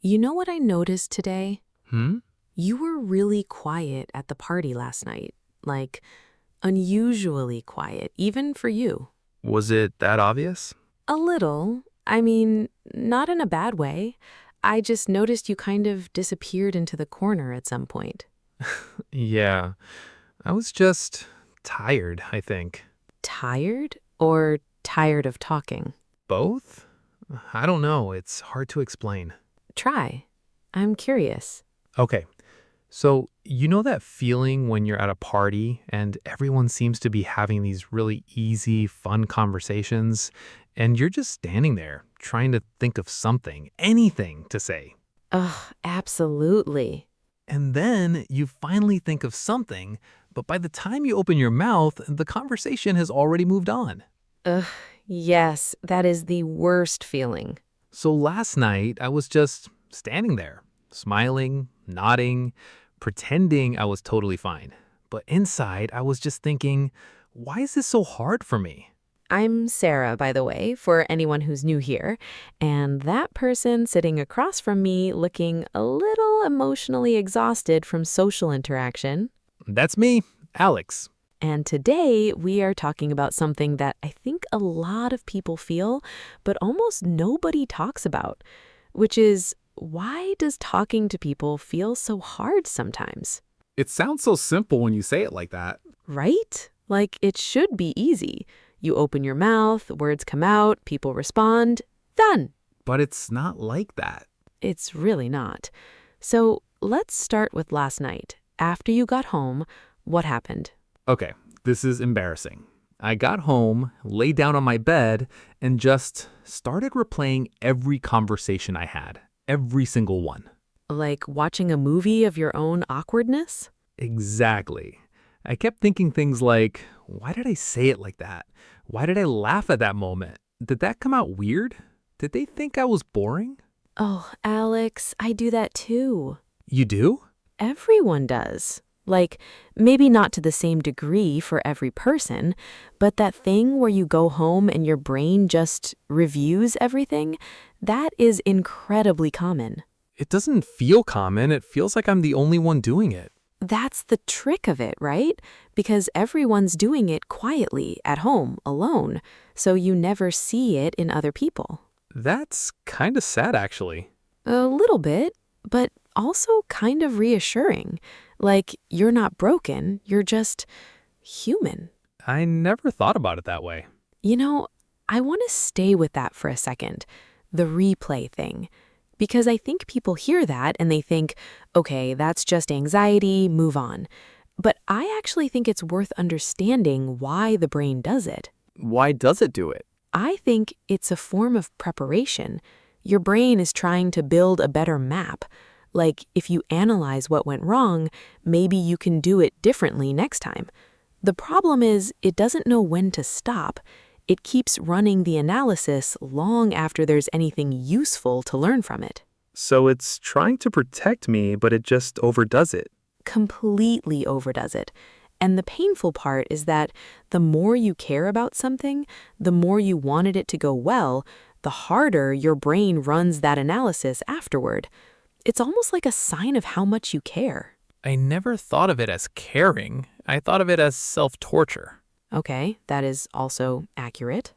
You know what I noticed today? Hmm? You were really quiet at the party last night. Like, unusually quiet, even for you. Was it that obvious? A little. I mean, not in a bad way. I just noticed you kind of disappeared into the corner at some point. Yeah, I was just tired, I think. Tired? Or tired of talking? Both? I don't know. It's hard to explain. Try. I'm curious. Okay, so you know that feeling when you're at a party and everyone seems to be having these really easy, fun conversations, and you're just standing there trying to think of something, anything to say. Ugh, absolutely. And then you finally think of something, but by the time you open your mouth, the conversation has already moved on. Ugh, yes, that is the worst feeling. So last night, I was just standing there, smiling, nodding, pretending I was totally fine. But inside, I was just thinking, why is this so hard for me? I'm Sarah, by the way, for anyone who's new here, and that person sitting across from me looking a little emotionally exhausted from social interaction. That's me, Alex. And today we are talking about something that I think a lot of people feel, but almost nobody talks about, which is why does talking to people feel so hard sometimes? It sounds so simple when you say it like that. Right? Like it should be easy. You open your mouth, words come out, people respond, done. But it's not like that. It's really not. So let's start with last night. After you got home, what happened? Okay, this is embarrassing. I got home, laid down on my bed, and just started replaying every conversation I had. Every single one. Like watching a movie of your own awkwardness? Exactly. I kept thinking things like, why did I say it like that? Why did I laugh at that moment? Did that come out weird? Did they think I was boring? Oh, Alex, I do that too. You do? Everyone does. Like, maybe not to the same degree for every person, but that thing where you go home and your brain just reviews everything, that is incredibly common. It doesn't feel common. It feels like I'm the only one doing it. That's the trick of it, right? Because everyone's doing it quietly, at home, alone, so you never see it in other people. That's kind of sad, actually. A little bit, but also kind of reassuring. Like, you're not broken, you're just human. I never thought about it that way. You know, I want to stay with that for a second, the replay thing. Because I think people hear that and they think, okay, that's just anxiety, move on. But I actually think it's worth understanding why the brain does it. Why does it do it? I think it's a form of preparation. Your brain is trying to build a better map. Like, if you analyze what went wrong, maybe you can do it differently next time. The problem is, it doesn't know when to stop. It keeps running the analysis long after there's anything useful to learn from it. So it's trying to protect me, but it just overdoes it. Completely overdoes it. And the painful part is that the more you care about something, the more you wanted it to go well, the harder your brain runs that analysis afterward. It's almost like a sign of how much you care. I never thought of it as caring. I thought of it as self-torture. Okay, that is also accurate.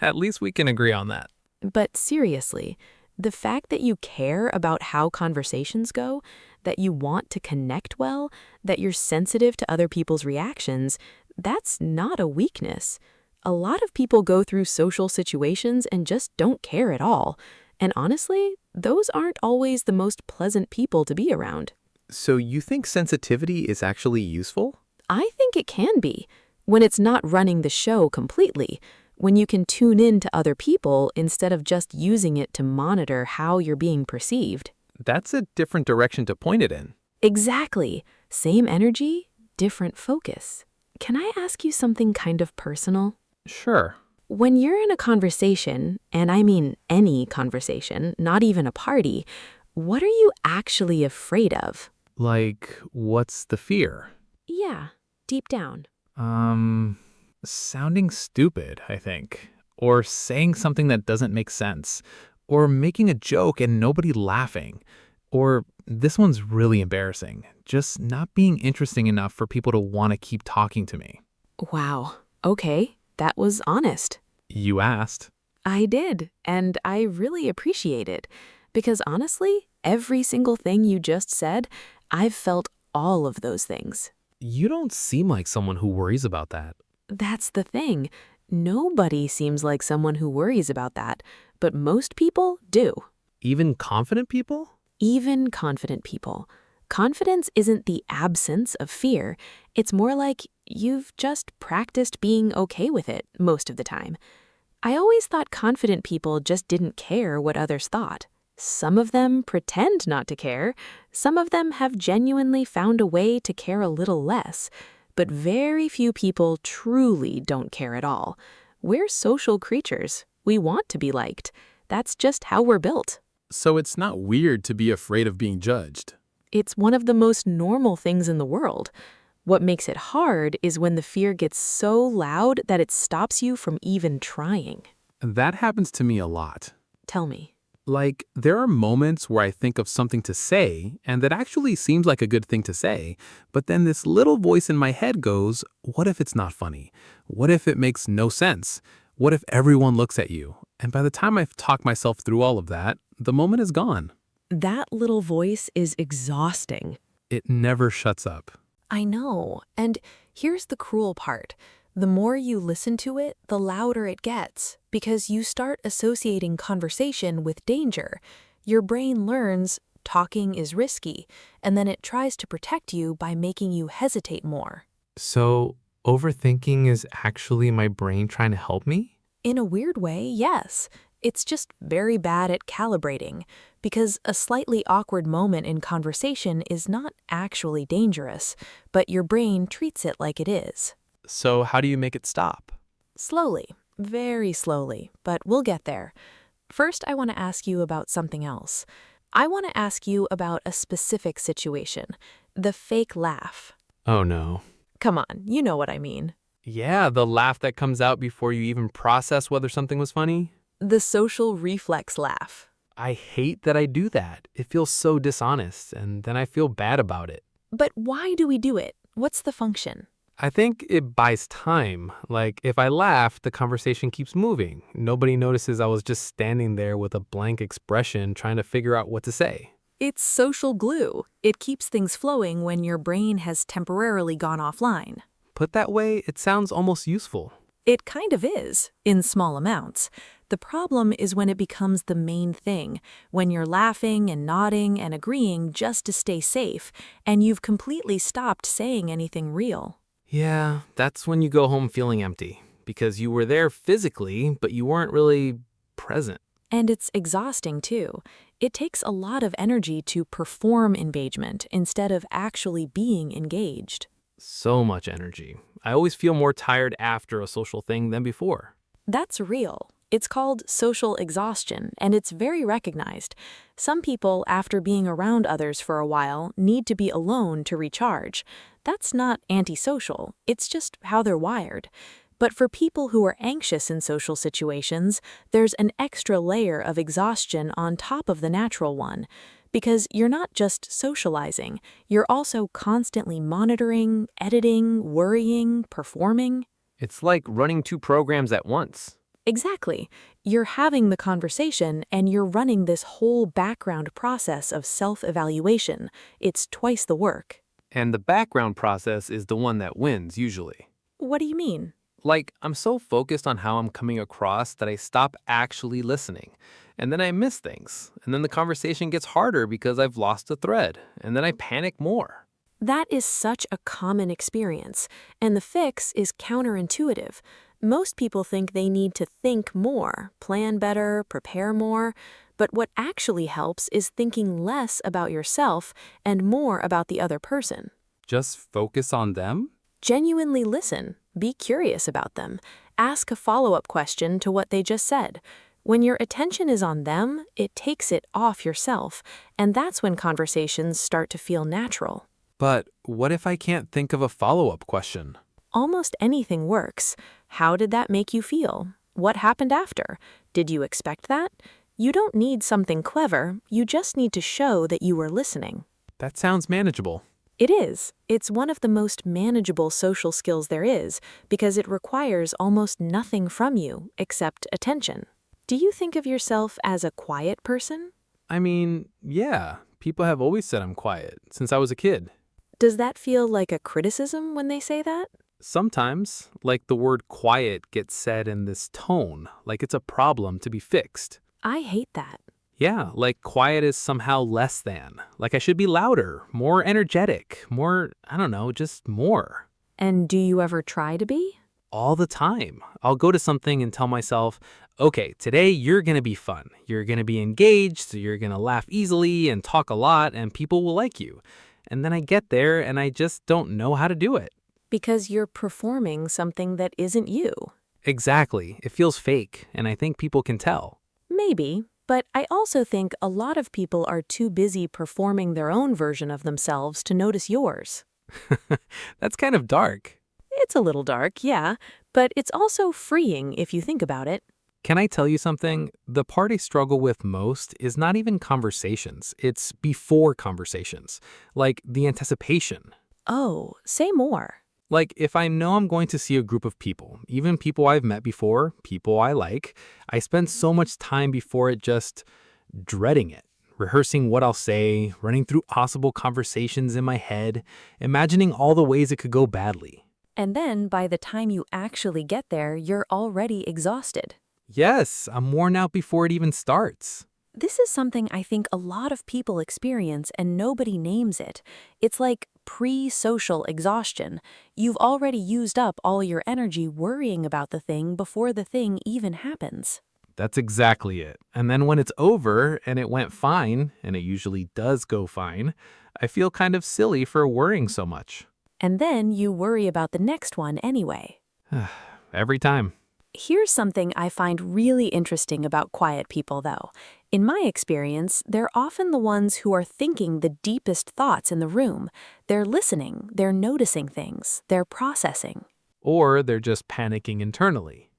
At least we can agree on that. But seriously, the fact that you care about how conversations go, that you want to connect well, that you're sensitive to other people's reactions, that's not a weakness. A lot of people go through social situations and just don't care at all. And honestly, those aren't always the most pleasant people to be around. So you think sensitivity is actually useful? I think it can be, when it's not running the show completely, when you can tune in to other people instead of just using it to monitor how you're being perceived. That's a different direction to point it in. Exactly. Same energy, different focus. Can I ask you something kind of personal? Sure. When you're in a conversation, and I mean any conversation, not even a party, what are you actually afraid of? Like, what's the fear? Yeah, deep down. Sounding stupid, I think. Or saying something that doesn't make sense. or making a joke and nobody laughing, or this one's really embarrassing, just not being interesting enough for people to want to keep talking to me. Wow. Okay, that was honest. You asked. I did, and I really appreciate it. Because honestly, every single thing you just said, I've felt all of those things. You don't seem like someone who worries about that. That's the thing. Nobody seems like someone who worries about that, but most people do. Even confident people? Even confident people. Confidence isn't the absence of fear. It's more like you've just practiced being okay with it most of the time. I always thought confident people just didn't care what others thought. Some of them pretend not to care. Some of them have genuinely found a way to care a little less. But very few people truly don't care at all. We're social creatures. We want to be liked. That's just how we're built. So it's not weird to be afraid of being judged. It's one of the most normal things in the world. What makes it hard is when the fear gets so loud that it stops you from even trying. That happens to me a lot. Tell me. Like, there are moments where I think of something to say, and that actually seems like a good thing to say, but then this little voice in my head goes, what if it's not funny? What if it makes no sense? What if everyone looks at you? And by the time I've talked myself through all of that, the moment is gone. That little voice is exhausting. It never shuts up. I know. And here's the cruel part. The more you listen to it, the louder it gets, because you start associating conversation with danger. Your brain learns talking is risky, and then it tries to protect you by making you hesitate more. So, overthinking is actually my brain trying to help me? In a weird way, yes. It's just very bad at calibrating, because a slightly awkward moment in conversation is not actually dangerous, but your brain treats it like it is. So how do you make it stop? Slowly, very slowly, but we'll get there. First, I want to ask you about something else. I want to ask you about a specific situation, the fake laugh. Oh no. Come on, you know what I mean. Yeah, the laugh that comes out before you even process whether something was funny. The social reflex laugh. I hate that I do that. It feels so dishonest, and then I feel bad about it. But why do we do it? What's the function? I think it buys time. Like, if I laugh, the conversation keeps moving. Nobody notices I was just standing there with a blank expression trying to figure out what to say. It's social glue. It keeps things flowing when your brain has temporarily gone offline. Put that way, it sounds almost useful. It kind of is, in small amounts. The problem is when it becomes the main thing, when you're laughing and nodding and agreeing just to stay safe, and you've completely stopped saying anything real. Yeah, that's when you go home feeling empty, because you were there physically, but you weren't really present. And it's exhausting too. It takes a lot of energy to perform engagement instead of actually being engaged. So much energy. I always feel more tired after a social thing than before. That's real. It's called social exhaustion, and it's very recognized. Some people, after being around others for a while, need to be alone to recharge. That's not antisocial, it's just how they're wired. But for people who are anxious in social situations, there's an extra layer of exhaustion on top of the natural one. Because you're not just socializing, you're also constantly monitoring, editing, worrying, performing. It's like running two programs at once. Exactly. You're having the conversation and you're running this whole background process of self-evaluation. It's twice the work. And the background process is the one that wins, usually. What do you mean? Like, I'm so focused on how I'm coming across that I stop actually listening. And then I miss things. And then the conversation gets harder because I've lost the thread. And then I panic more. That is such a common experience, and the fix is counterintuitive. Most people think they need to think more, plan better, prepare more, but what actually helps is thinking less about yourself and more about the other person. Just focus on them? Genuinely listen, be curious about them, ask a follow-up question to what they just said. When your attention is on them, it takes it off yourself, and that's when conversations start to feel natural. But what if I can't think of a follow-up question? Almost anything works. How did that make you feel? What happened after? Did you expect that? You don't need something clever, you just need to show that you are listening. That sounds manageable. It is. It's one of the most manageable social skills there is because it requires almost nothing from you except attention. Do you think of yourself as a quiet person? I mean, yeah, people have always said I'm quiet since I was a kid. Does that feel like a criticism when they say that? Sometimes, like the word quiet gets said in this tone, like it's a problem to be fixed. I hate that. Yeah, like quiet is somehow less than. Like I should be louder, more energetic, more, I don't know, just more. And do you ever try to be? All the time. I'll go to something and tell myself, okay, today you're going to be fun. You're going to be engaged, so you're going to laugh easily and talk a lot, and people will like you. And then I get there and I just don't know how to do it. Because you're performing something that isn't you. Exactly. It feels fake, and I think people can tell. Maybe, but I also think a lot of people are too busy performing their own version of themselves to notice yours. That's kind of dark. It's a little dark, yeah, but it's also freeing if you think about it. Can I tell you something? The part I struggle with most is not even conversations. It's before conversations, like the anticipation. Oh, say more. Like if I know I'm going to see a group of people, even people I've met before, people I like, I spend so much time before it just dreading it, rehearsing what I'll say, running through possible conversations in my head, imagining all the ways it could go badly. And then by the time you actually get there, you're already exhausted. Yes, I'm worn out before it even starts. This is something I think a lot of people experience and nobody names it. It's like pre-social exhaustion. You've already used up all your energy worrying about the thing before the thing even happens. That's exactly it. And then when it's over and it went fine, and it usually does go fine, I feel kind of silly for worrying so much. And then you worry about the next one anyway. Every time. Here's something I find really interesting about quiet people, though. In my experience, they're often the ones who are thinking the deepest thoughts in the room. They're listening, they're noticing things, they're processing. Or they're just panicking internally.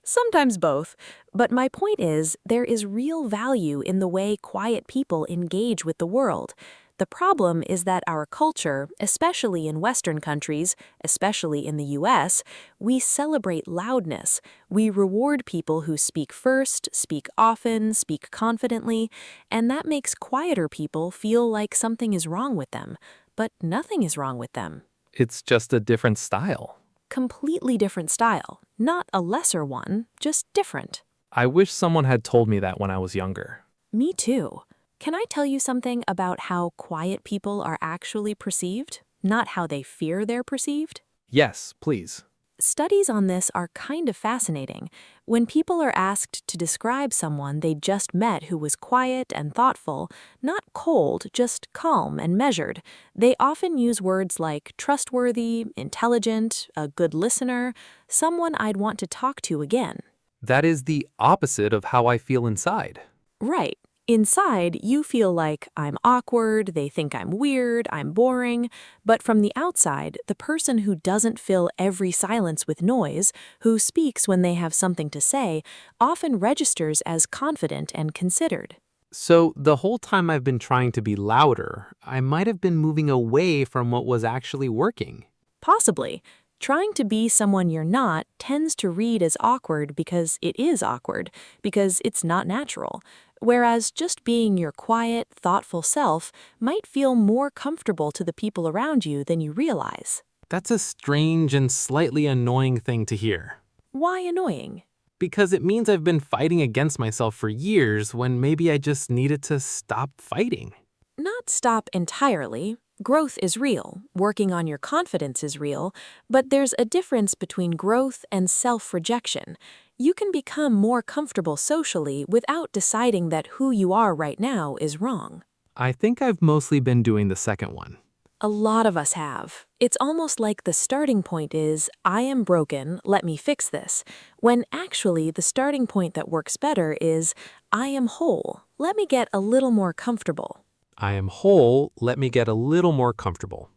Sometimes both. But my point is, there is real value in the way quiet people engage with the world. The problem is that our culture, especially in Western countries, especially in the US, we celebrate loudness. We reward people who speak first, speak often, speak confidently, and that makes quieter people feel like something is wrong with them. But nothing is wrong with them. It's just a different style. Completely different style. Not a lesser one, just different. I wish someone had told me that when I was younger. Me too. Can I tell you something about how quiet people are actually perceived, not how they fear they're perceived? Yes, please. Studies on this are kind of fascinating. When people are asked to describe someone they just met who was quiet and thoughtful, not cold, just calm and measured, they often use words like trustworthy, intelligent, a good listener, someone I'd want to talk to again. That is the opposite of how I feel inside. Right. Inside, you feel like I'm awkward, they think I'm weird, I'm boring, but from the outside, the person who doesn't fill every silence with noise, who speaks when they have something to say, often registers as confident and considered. So the whole time I've been trying to be louder, I might have been moving away from what was actually working. Possibly. Trying to be someone you're not tends to read as awkward because it is awkward, because it's not natural. Whereas just being your quiet, thoughtful self might feel more comfortable to the people around you than you realize. That's a strange and slightly annoying thing to hear. Why annoying? Because it means I've been fighting against myself for years when maybe I just needed to stop fighting. Not stop entirely. Growth is real, working on your confidence is real, but there's a difference between growth and self-rejection. You can become more comfortable socially without deciding that who you are right now is wrong. I think I've mostly been doing the second one. A lot of us have. It's almost like the starting point is, I am broken, let me fix this, when actually the starting point that works better is, I am whole, let me get a little more comfortable. I am whole, let me get a little more comfortable.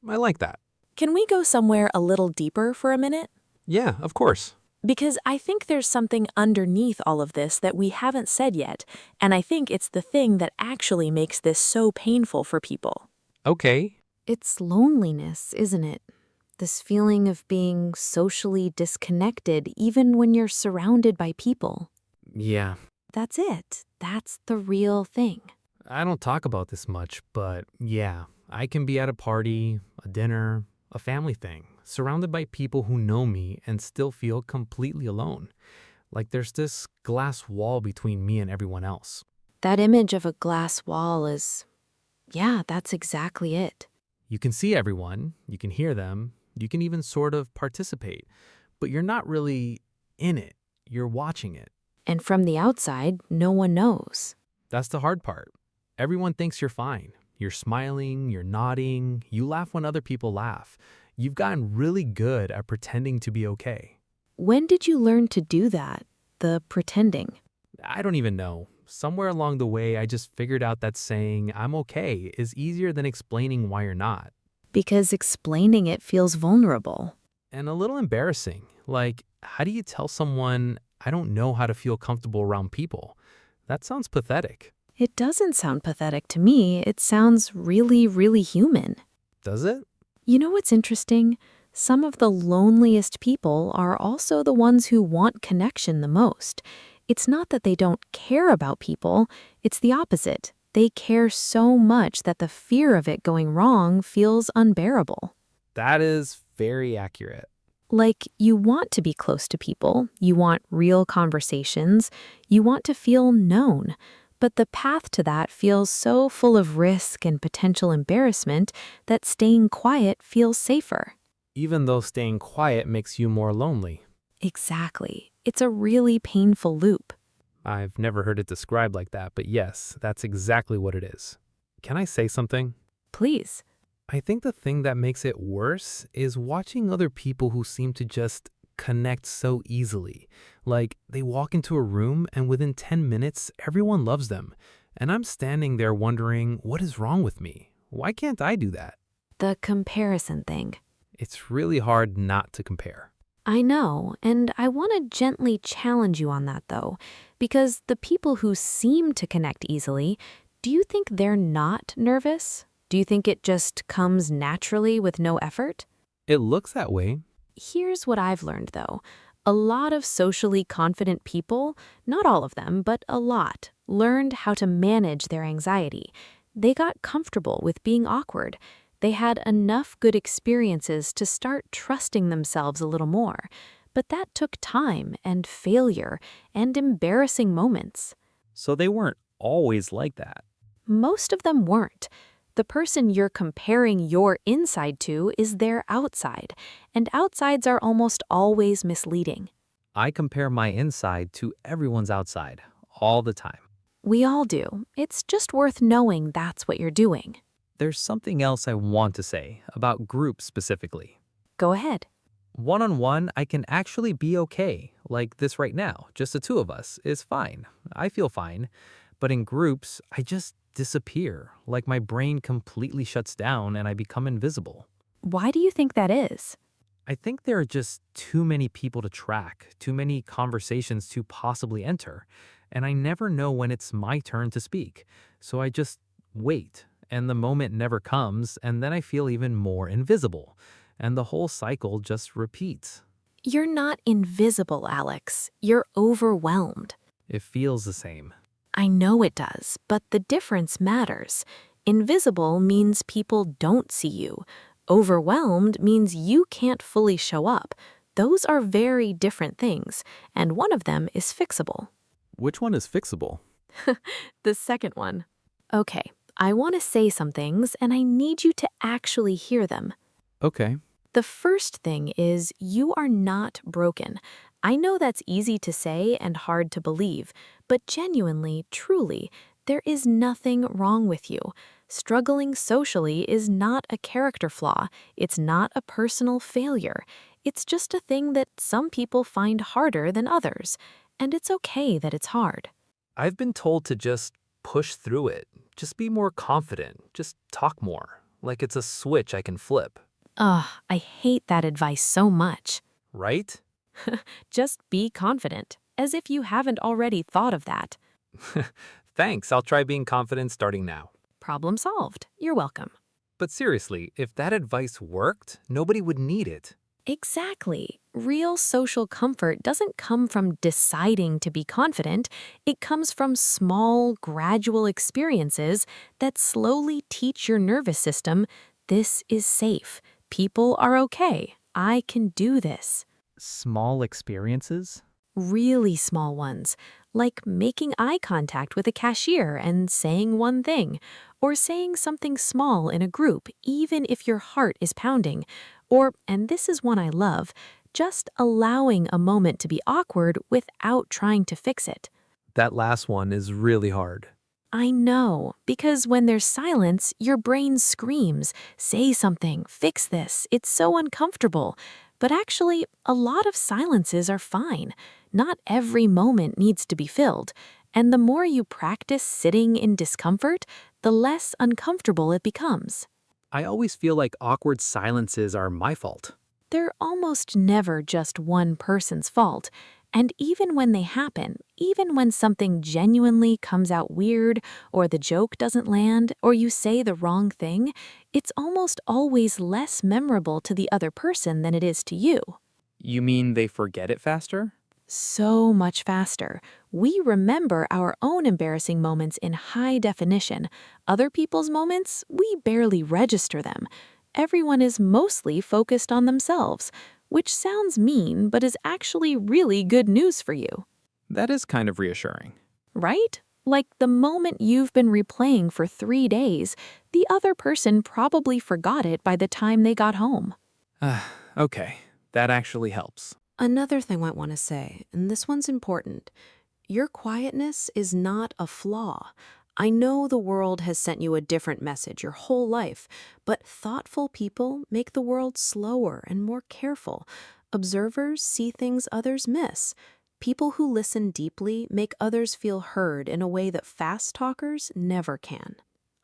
I like that. Can we go somewhere a little deeper for a minute? Yeah, of course. Because I think there's something underneath all of this that we haven't said yet, and I think it's the thing that actually makes this so painful for people. Okay. It's loneliness, isn't it? This feeling of being socially disconnected even when you're surrounded by people. Yeah, That's it. That's the real thing. I don't talk about this much, but yeah, I can be at a party, a dinner, a family thing, surrounded by people who know me and still feel completely alone. Like there's this glass wall between me and everyone else. That image of a glass wall is, yeah, that's exactly it. You can see everyone, you can hear them, you can even sort of participate, but you're not really in it. You're watching it. And from the outside, no one knows. That's the hard part. Everyone thinks you're fine. You're smiling, you're nodding, you laugh when other people laugh. You've gotten really good at pretending to be okay. When did you learn to do that? The pretending. I don't even know. Somewhere along the way, I just figured out that saying, I'm okay, is easier than explaining why you're not. Because explaining it feels vulnerable. And a little embarrassing. Like, how do you tell someone, I don't know how to feel comfortable around people? That sounds pathetic. It doesn't sound pathetic to me. It sounds really, really human. Does it? You know what's interesting? Some of the loneliest people are also the ones who want connection the most. It's not that they don't care about people, it's the opposite. They care so much that the fear of it going wrong feels unbearable. That is very accurate. Like, you want to be close to people, you want real conversations, you want to feel known. But the path to that feels so full of risk and potential embarrassment that staying quiet feels safer. Even though staying quiet makes you more lonely. Exactly. It's a really painful loop. I've never heard it described like that, but yes, that's exactly what it is. Can I say something? Please. I think the thing that makes it worse is watching other people who seem to just connect so easily. Like, they walk into a room and within 10 minutes, everyone loves them. And I'm standing there wondering, what is wrong with me? Why can't I do that? The comparison thing. It's really hard not to compare. I know, and I want to gently challenge you on that though, because the people who seem to connect easily, do you think they're not nervous? Do you think it just comes naturally with no effort? It looks that way. Here's what I've learned though. A lot of socially confident people, not all of them, but a lot, learned how to manage their anxiety. They got comfortable with being awkward. They had enough good experiences to start trusting themselves a little more. But that took time and failure and embarrassing moments. So they weren't always like that. Most of them weren't. The person you're comparing your inside to is their outside, and outsides are almost always misleading. I compare my inside to everyone's outside all the time. We all do. It's just worth knowing that's what you're doing. There's something else I want to say about groups specifically. Go ahead. One-on-one, I can actually be okay. Like this right now, just the two of us is fine. I feel fine. But in groups, I just disappear. Like my brain completely shuts down and I become invisible. Why do you think that is? I think there are just too many people to track, too many conversations to possibly enter, and I never know when it's my turn to speak. So I just wait, and the moment never comes, and then I feel even more invisible, and the whole cycle just repeats. You're not invisible, Alex. You're overwhelmed. It feels the same. I know it does, but the difference matters. Invisible means people don't see you. Overwhelmed means you can't fully show up. Those are very different things, and one of them is fixable. Which one is fixable? The second one. Okay, I want to say some things, and I need you to actually hear them. Okay. The first thing is you are not broken. I know that's easy to say and hard to believe, but genuinely, truly, there is nothing wrong with you. Struggling socially is not a character flaw. It's not a personal failure. It's just a thing that some people find harder than others. And it's okay that it's hard. I've been told to just push through it. Just be more confident. Just talk more. Like it's a switch I can flip. Ugh, I hate that advice so much. Right? Just be confident, as if you haven't already thought of that. Thanks, I'll try being confident starting now. Problem solved. You're welcome. But seriously, if that advice worked, nobody would need it. Exactly. Real social comfort doesn't come from deciding to be confident. It comes from small, gradual experiences that slowly teach your nervous system, this is safe. People are okay. I can do this. Small experiences? Really small ones, like making eye contact with a cashier and saying one thing, or saying something small in a group, even if your heart is pounding, or, and this is one I love, just allowing a moment to be awkward without trying to fix it. That last one is really hard. I know, because when there's silence, your brain screams, say something, fix this, it's so uncomfortable. But actually, a lot of silences are fine. Not every moment needs to be filled. And the more you practice sitting in discomfort, the less uncomfortable it becomes. I always feel like awkward silences are my fault. They're almost never just one person's fault. And even when they happen, even when something genuinely comes out weird, or the joke doesn't land, or you say the wrong thing, it's almost always less memorable to the other person than it is to you. You mean they forget it faster? So much faster. We remember our own embarrassing moments in high definition. Other people's moments, we barely register them. Everyone is mostly focused on themselves, which sounds mean but is actually really good news for you. That is kind of reassuring. Right? Like the moment you've been replaying for 3 days, the other person probably forgot it by the time they got home. Okay, that actually helps. Another thing I want to say, and this one's important, your quietness is not a flaw. I know the world has sent you a different message your whole life, but thoughtful people make the world slower and more careful. Observers see things others miss. People who listen deeply make others feel heard in a way that fast talkers never can.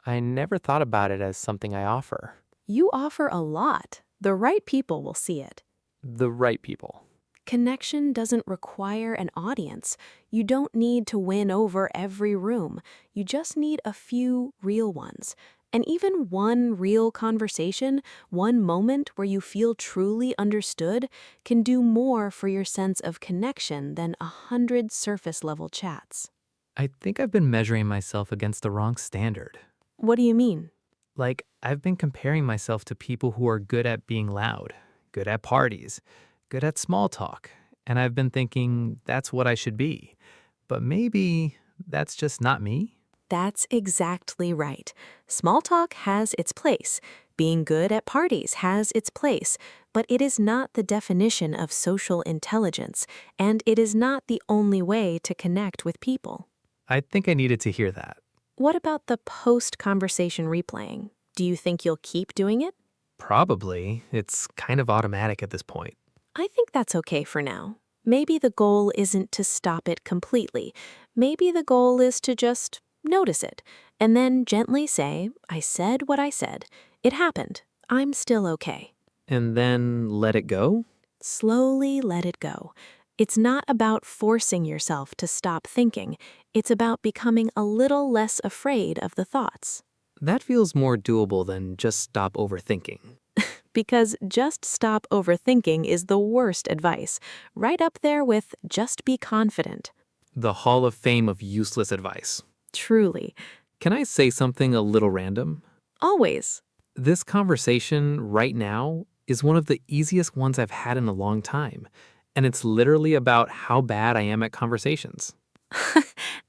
I never thought about it as something I offer. You offer a lot. The right people will see it. The right people. Connection doesn't require an audience. You don't need to win over every room. You just need a few real ones. And even one real conversation, one moment where you feel truly understood, can do more for your sense of connection than 100 surface-level chats. I think I've been measuring myself against the wrong standard. What do you mean? Like, I've been comparing myself to people who are good at being loud, good at parties, good at small talk, and I've been thinking that's what I should be. But maybe that's just not me. That's exactly right. Small talk has its place. Being good at parties has its place, but it is not the definition of social intelligence, and it is not the only way to connect with people. I think I needed to hear that. What about the post-conversation replaying? Do you think you'll keep doing it? Probably. It's kind of automatic at this point. I think that's okay for now. Maybe the goal isn't to stop it completely. Maybe the goal is to just notice it, and then gently say, I said what I said. It happened. I'm still okay. And then let it go? Slowly let it go. It's not about forcing yourself to stop thinking. It's about becoming a little less afraid of the thoughts. That feels more doable than just stop overthinking. Because just stop overthinking is the worst advice, right up there with just be confident. The Hall of Fame of useless advice. Truly. Can I say something a little random? Always. This conversation right now is one of the easiest ones I've had in a long time, and it's literally about how bad I am at conversations.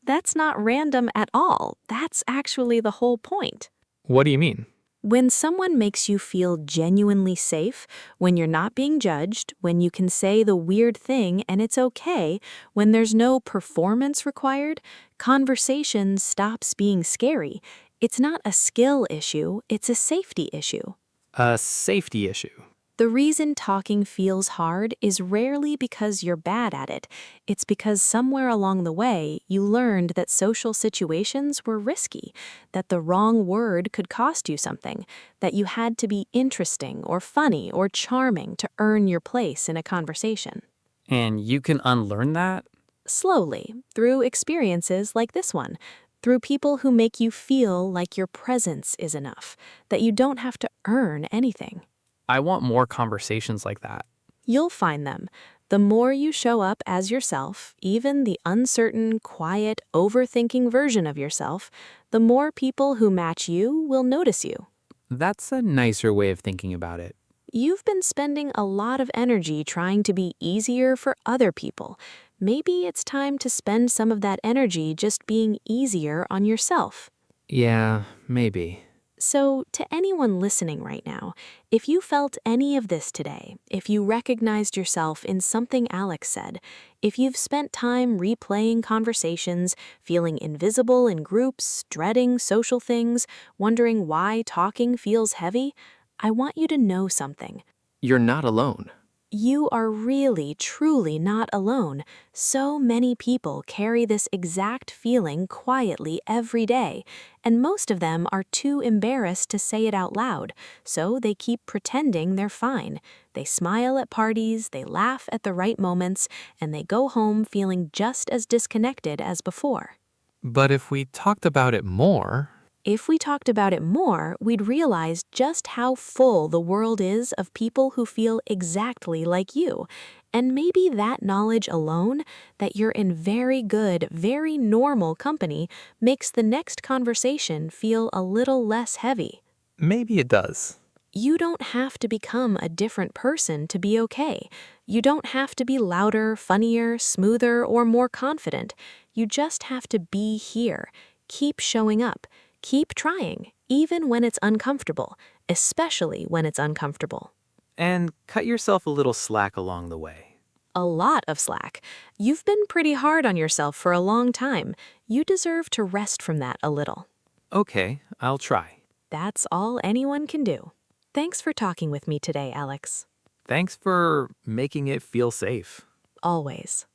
That's not random at all. That's actually the whole point. What do you mean? When someone makes you feel genuinely safe, when you're not being judged, when you can say the weird thing and it's okay, when there's no performance required, conversation stops being scary. It's not a skill issue, it's a safety issue. A safety issue. The reason talking feels hard is rarely because you're bad at it. It's because somewhere along the way, you learned that social situations were risky, that the wrong word could cost you something, that you had to be interesting or funny or charming to earn your place in a conversation. And you can unlearn that? Slowly, through experiences like this one, through people who make you feel like your presence is enough, that you don't have to earn anything. I want more conversations like that. You'll find them. The more you show up as yourself, even the uncertain, quiet, overthinking version of yourself, the more people who match you will notice you. That's a nicer way of thinking about it. You've been spending a lot of energy trying to be easier for other people. Maybe it's time to spend some of that energy just being easier on yourself. Yeah, maybe. So, to anyone listening right now, if you felt any of this today, if you recognized yourself in something Alex said, if you've spent time replaying conversations, feeling invisible in groups, dreading social things, wondering why talking feels heavy, I want you to know something. You're not alone. You are really, truly not alone. So many people carry this exact feeling quietly every day, and most of them are too embarrassed to say it out loud, so they keep pretending they're fine. They smile at parties, they laugh at the right moments, and they go home feeling just as disconnected as before. But if we talked about it more, If we talked about it more, we'd realize just how full the world is of people who feel exactly like you. And maybe that knowledge alone, that you're in very good, very normal company, makes the next conversation feel a little less heavy. maybe it does. You don't have to become a different person to be okay. You don't have to be louder, funnier, smoother, or more confident. You just have to be here. Keep showing up. Keep trying, even when it's uncomfortable, especially when it's uncomfortable. And cut yourself a little slack along the way. A lot of slack. You've been pretty hard on yourself for a long time. You deserve to rest from that a little. Okay, I'll try. That's all anyone can do. Thanks for talking with me today, Alex. Thanks for making it feel safe. Always.